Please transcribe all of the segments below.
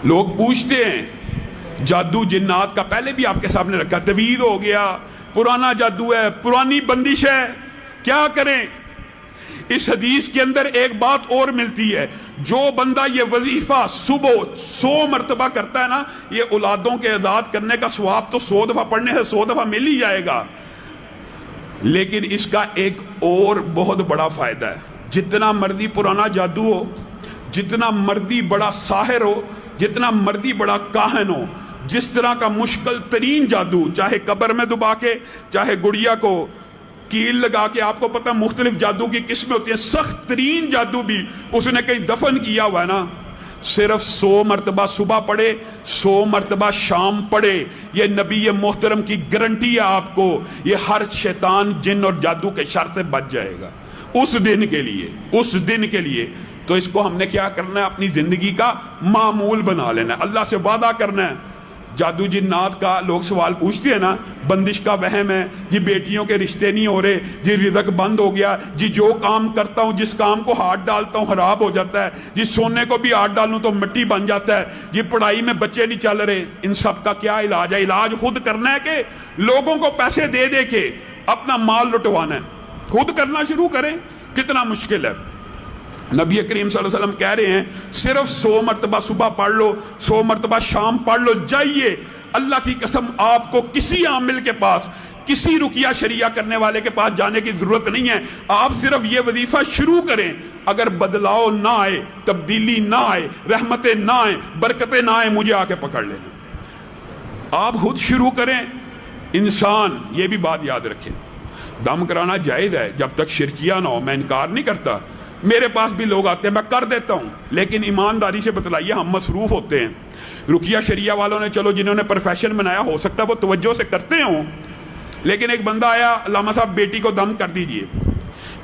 لوگ پوچھتے ہیں جادو جنات کا پہلے بھی آپ کے سامنے رکھا، توید ہو گیا، پرانا جادو ہے، پرانی بندش ہے، کیا کریں؟ اس حدیث کے اندر ایک بات اور ملتی ہے، جو بندہ یہ وظیفہ صبح 100 مرتبہ کرتا ہے نا، یہ اولادوں کے آزاد کرنے کا ثواب تو 100 دفعہ پڑھنے سے 100 دفعہ مل ہی جائے گا، لیکن اس کا ایک اور بہت بڑا فائدہ ہے۔ جتنا مرضی پرانا جادو ہو، جتنا مرضی بڑا ساحر ہو، جتنا مرضی بڑا کاہن ہو، جس طرح کا مشکل ترین جادو، چاہے قبر میں دبا کے، چاہے گڑیا کو کیل لگا کے، آپ کو پتہ مختلف جادو کی قسمیں ہوتی ہیں، سخت ترین جادو بھی اس نے کہیں دفن کیا ہوا ہے نا، صرف 100 مرتبہ صبح پڑھے، 100 مرتبہ شام پڑھے، یہ نبی محترم کی گارنٹی ہے آپ کو، یہ ہر شیطان جن اور جادو کے شر سے بچ جائے گا اس دن کے لیے، اس دن کے لیے۔ تو اس کو ہم نے کیا کرنا ہے؟ اپنی زندگی کا معمول بنا لینا ہے، اللہ سے وعدہ کرنا ہے۔ جادو جنات کا لوگ سوال پوچھتے ہیں نا، بندش کا وہم ہے جی، بیٹیوں کے رشتے نہیں ہو رہے جی، رزق بند ہو گیا جی، جو کام کرتا ہوں، جس کام کو ہاتھ ڈالتا ہوں خراب ہو جاتا ہے جی، سونے کو بھی ہاتھ ڈالوں تو مٹی بن جاتا ہے جی، پڑھائی میں بچے نہیں چل رہے۔ ان سب کا کیا علاج ہے؟ علاج خود کرنا ہے کہ لوگوں کو پیسے دے دے کے اپنا مال لٹوانا ہے؟ خود کرنا شروع کریں، کتنا مشکل ہے۔ نبی کریم صلی اللہ علیہ وسلم کہہ رہے ہیں صرف 100 مرتبہ صبح پڑھ لو، 100 مرتبہ شام پڑھ لو، جائیے، اللہ کی قسم آپ کو کسی عامل کے پاس، کسی رقیہ شریعہ کرنے والے کے پاس جانے کی ضرورت نہیں ہے، آپ صرف یہ وظیفہ شروع کریں، اگر بدلاؤ نہ آئے، تبدیلی نہ آئے، رحمتیں نہ آئیں، برکتیں نہ آئیں، مجھے آ کے پکڑ لینا۔ آپ خود شروع کریں۔ انسان یہ بھی بات یاد رکھیں، دم کرانا جائز ہے جب تک شرکیہ نہ ہو، میں انکار نہیں کرتا، میرے پاس بھی لوگ آتے ہیں میں کر دیتا ہوں، لیکن ایمانداری سے بتلائیے، ہم مصروف ہوتے ہیں۔ رقیہ شریعہ والوں نے چلو جنہوں نے پروفیشن بنایا، ہو سکتا ہے وہ توجہ سے کرتے ہوں، لیکن ایک بندہ آیا، علامہ صاحب بیٹی کو دم کر دیجئے،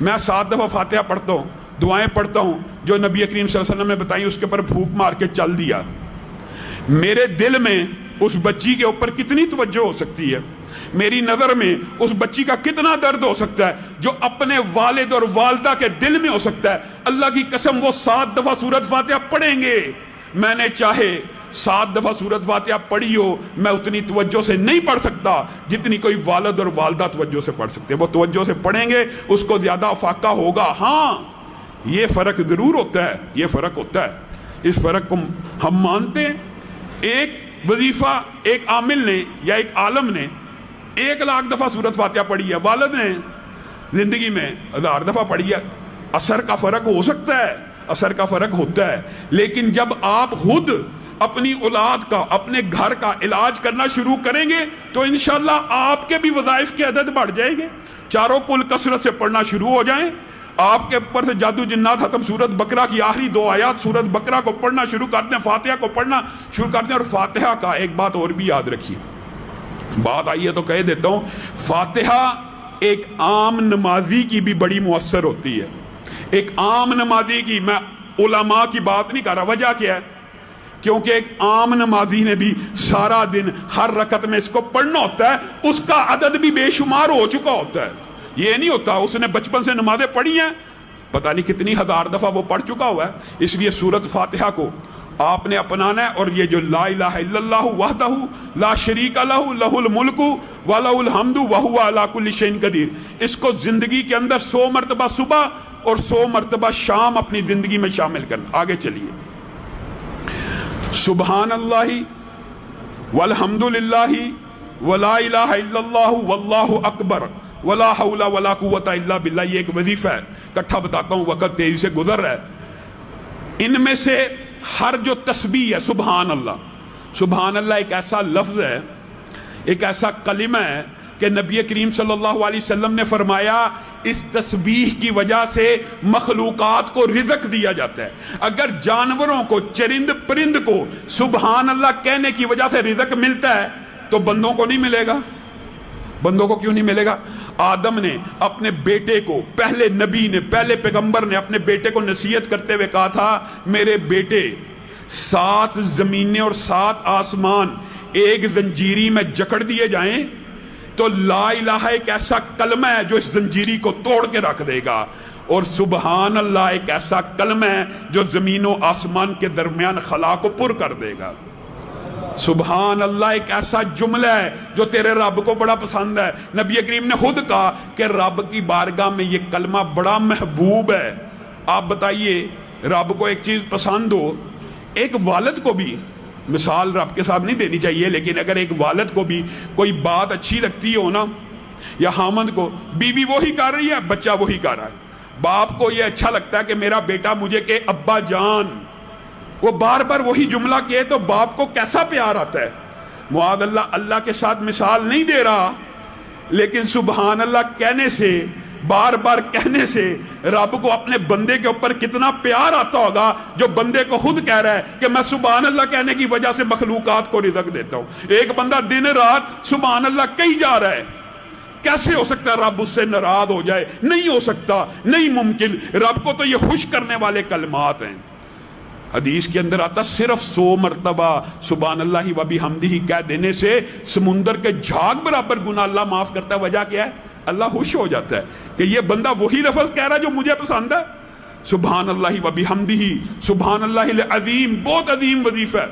میں 7 دفعہ فاتحہ پڑھتا ہوں، دعائیں پڑھتا ہوں جو نبی کریم صلی اللہ علیہ وسلم نے بتائیں، اس کے پر پھونک مار کے چل دیا، میرے دل میں اس بچی کے اوپر کتنی توجہ ہو سکتی ہے، میری نظر میں اس بچی کا کتنا درد ہو سکتا ہے جو اپنے والد اور والدہ کے دل میں ہو سکتا ہے۔ اللہ کی قسم وہ 7 دفعہ سورۃ فاتحہ پڑھیں گے، میں نے چاہے 7 دفعہ سورۃ فاتحہ پڑھی ہو، میں اتنی توجہ سے نہیں پڑھ سکتا جتنی کوئی والد اور والدہ توجہ سے پڑھ سکتے ہیں۔ وہ توجہ سے پڑھیں گے، اس کو زیادہ افاقہ ہوگا۔ ہاں یہ فرق ضرور ہوتا ہے، یہ فرق ہوتا ہے، اس فرق کو ہم مانتے ہیں۔ ایک وظیفہ ایک عامل نے یا ایک عالم نے 1,00,000 دفعہ سورۃ فاتحہ پڑھی ہے، والد نے زندگی میں 1000 دفعہ پڑھی ہے، اثر کا فرق ہو سکتا ہے، اثر کا فرق ہوتا ہے، لیکن جب آپ خود اپنی اولاد کا، اپنے گھر کا علاج کرنا شروع کریں گے تو انشاءاللہ آپ کے بھی وظائف کے عدد بڑھ جائیں گے، چاروں کل کثرت سے پڑھنا شروع ہو جائیں، آپ کے اوپر سے جادو جنات ختم، سورۃ بقرہ کی آخری 2 آیات سورۃ بقرہ کو پڑھنا شروع کر دیں، فاتحہ کو پڑھنا شروع کر دیں۔ اور فاتحہ کا ایک بات اور بھی یاد رکھیے، بات آئی ہے تو کہہ دیتا ہوں، فاتحہ ایک عام نمازی کی بھی بڑی مؤثر ہوتی ہے، ایک عام نمازی کی، میں علماء کی بات نہیں کر رہا، وجہ کیا ہے؟ کیونکہ ایک عام نمازی نے بھی سارا دن ہر رکعت میں اس کو پڑھنا ہوتا ہے، اس کا عدد بھی بے شمار ہو چکا ہوتا ہے، یہ نہیں ہوتا اس نے بچپن سے نمازیں پڑھی ہیں، پتہ نہیں کتنی 1000 دفعہ وہ پڑھ چکا ہوا ہے۔ اس لیے سورۃ فاتحہ کو آپ نے اپنانا ہے، اور یہ جو لا الہ الا اللہ وحدہ لا شریک لہ لہ الملک ولہ الحمد وہو علی کل شیء قدیر، اس کو زندگی کے اندر 100 مرتبہ صبح اور 100 مرتبہ شام اپنی زندگی میں شامل کرنا۔ آگے چلیے، سبحان اللہ والحمد للہ ولا الہ الا اللہ واللہ اکبر ولا حول ولا قوت الا باللہ، یہ ایک وظیفہ ہے، اکٹھا بتاتا ہوں، وقت تیزی سے گزر رہا ہے۔ ان میں سے ہر جو تسبیح ہے، سبحان اللہ ایک ایسا لفظ ہے، ایک ایسا کلمہ ہے کہ نبی کریم صلی اللہ علیہ وسلم نے فرمایا اس تسبیح کی وجہ سے مخلوقات کو رزق دیا جاتا ہے۔ اگر جانوروں کو، چرند پرند کو سبحان اللہ کہنے کی وجہ سے رزق ملتا ہے تو بندوں کو نہیں ملے گا؟ بندوں کو کیوں نہیں ملے گا؟ آدم نے اپنے بیٹے کو، پہلے نبی نے، پہلے پیغمبر نے اپنے بیٹے کو نصیحت کرتے ہوئے کہا تھا، میرے بیٹے 7 زمینیں اور 7 آسمان ایک زنجیری میں جکڑ دیے جائیں، تو لا الہ ایک ایسا کلمہ ہے جو اس زنجیری کو توڑ کے رکھ دے گا، اور سبحان اللہ ایک ایسا کلمہ ہے جو زمین و آسمان کے درمیان خلا کو پر کر دے گا۔ سبحان اللہ ایک ایسا جملہ ہے جو تیرے رب کو بڑا پسند ہے۔ نبی کریم نے خود کہا کہ رب کی بارگاہ میں یہ کلمہ بڑا محبوب ہے۔ آپ بتائیے رب کو ایک چیز پسند ہو، ایک والد کو بھی، مثال رب کے ساتھ نہیں دینی چاہیے، لیکن اگر ایک والد کو بھی کوئی بات اچھی لگتی ہو نا، یا حامد کو، بیوی وہی کر رہی ہے، بچہ وہی کر رہا ہے، باپ کو یہ اچھا لگتا ہے کہ میرا بیٹا مجھے کہ ابا جان، وہ بار بار وہی جملہ کہے تو باپ کو کیسا پیار آتا ہے۔ معاذ اللہ، اللہ کے ساتھ مثال نہیں دے رہا، لیکن سبحان اللہ کہنے سے، بار بار کہنے سے رب کو اپنے بندے کے اوپر کتنا پیار آتا ہوگا، جو بندے کو خود کہہ رہا ہے کہ میں سبحان اللہ کہنے کی وجہ سے مخلوقات کو رزق دیتا ہوں۔ ایک بندہ دن رات سبحان اللہ کہی جا رہا ہے، کیسے ہو سکتا ہے رب اس سے ناراض ہو جائے؟ نہیں ہو سکتا، نہیں ممکن۔ رب کو تو یہ خوش کرنے والے کلمات ہیں۔ حدیث کے اندر آتا صرف 100 مرتبہ سبحان اللہ و بحمدہ کہہ دینے سے سمندر کے جھاگ برابر گناہ اللہ معاف کرتا ہے۔ وجہ کیا ہے؟ اللہ خوش ہو جاتا ہے کہ یہ بندہ وہی لفظ کہہ رہا ہے جو مجھے پسند ہے۔ سبحان اللہ و بحمدہ، سبحان اللہ العظیم، بہت عظیم وظیفہ ہے۔